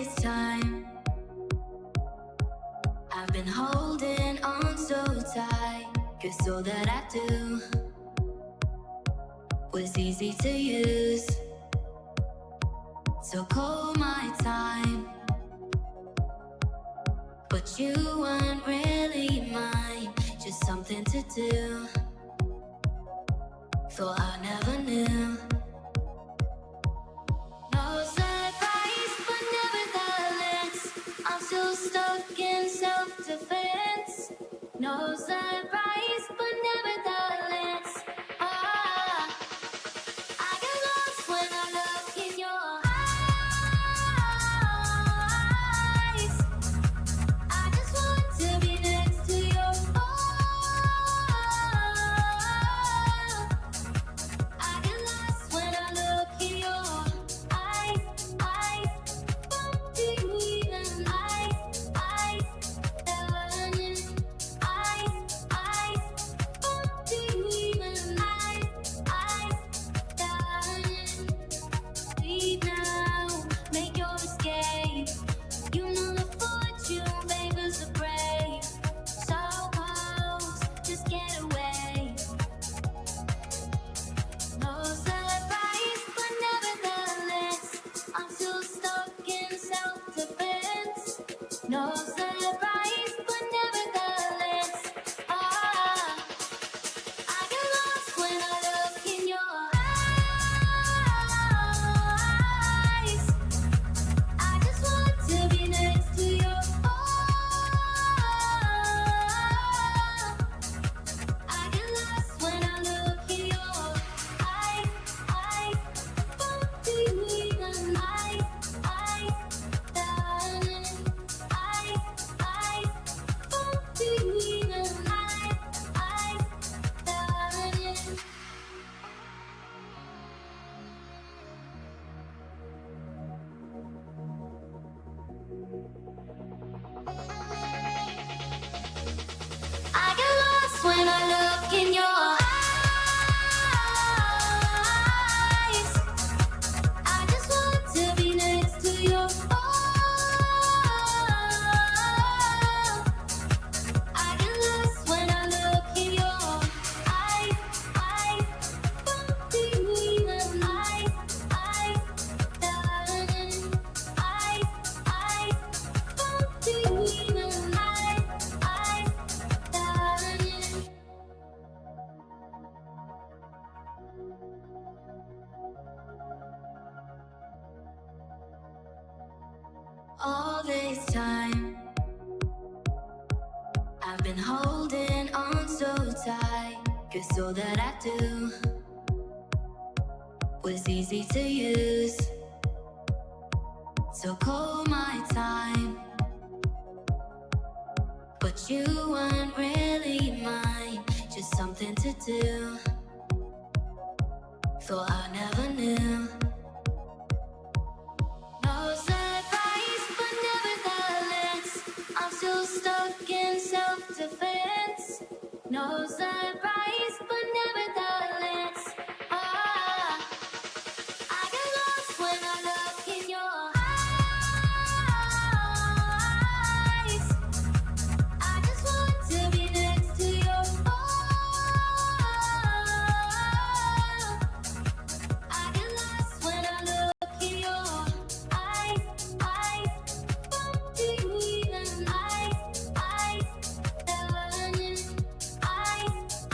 this time I've been holding on so tight, 'cause all that I do was easy to use. So call my time, but you weren't really mine, just something to do. Thought I never knew. No surprise, but nevertheless, I'm still stuck in self-defense. No surprise, but nevertheless, I get lost when I look in your eyes. I just want to be next to your I get lost when I look in your eyes. Do you even eyes, turning eyes, do you even eyes, turning? Leave now, make your escape. You know the fortune favors the brave. So close, just get away. No surprise, but nevertheless, I'm still stuck in self-defense. No surprise, but nevertheless, I get lost when I look in your eyes. I just want to be next to your I get lost when I look in your eyes. Do you even eyes, turning eyes, do you even eyes, turning? I get lost when I look in your eyes. I just want to be next to your I get lost when I look in your eyes. Do you even eyes, turning eyes, do you even eyes, turning? All this time I've been holding on so tight, 'cause all that I do was easy to use. So call my time, but you weren't really mine, just something to do. Thought I never knew. No surprise, but nevertheless, I'm still stuck in self-defense. No surprise, but nevertheless, I get lost when I look in your eyes. I just want to be next to your I get lost when I look in your eyes. Do you even eyes, turning eyes,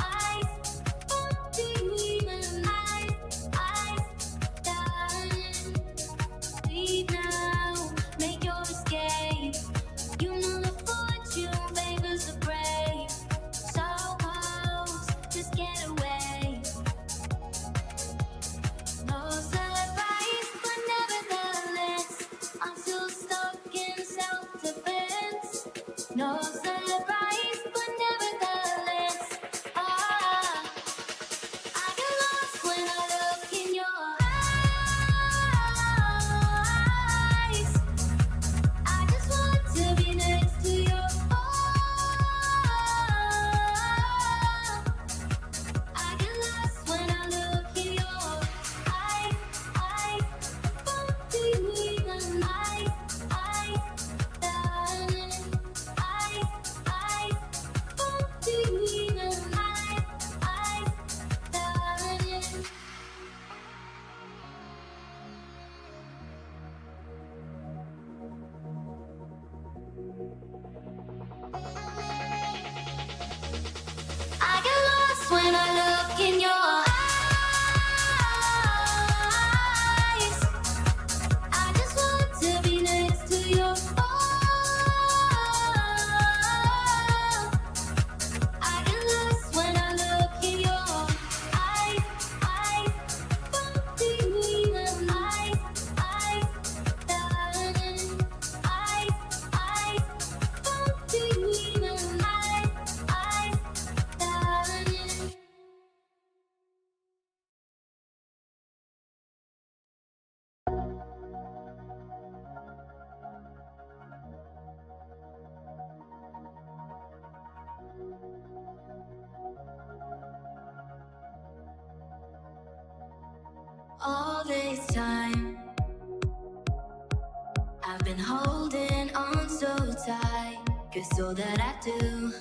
I've been holding on so tight, 'cause all that I do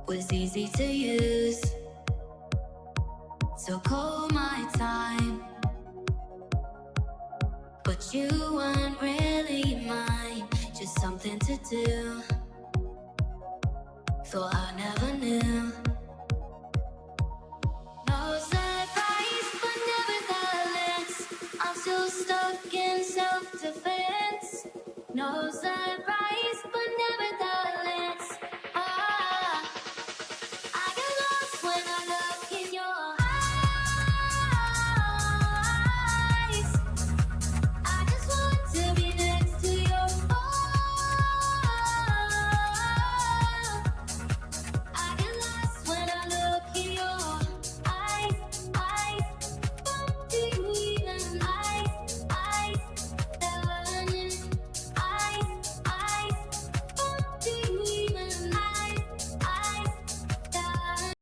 was easy to use. So call my time, but you weren't really mine, just something to do. Thought I never knew. No surprise, but nevertheless, I'm still stuck in self-defense. No surprise.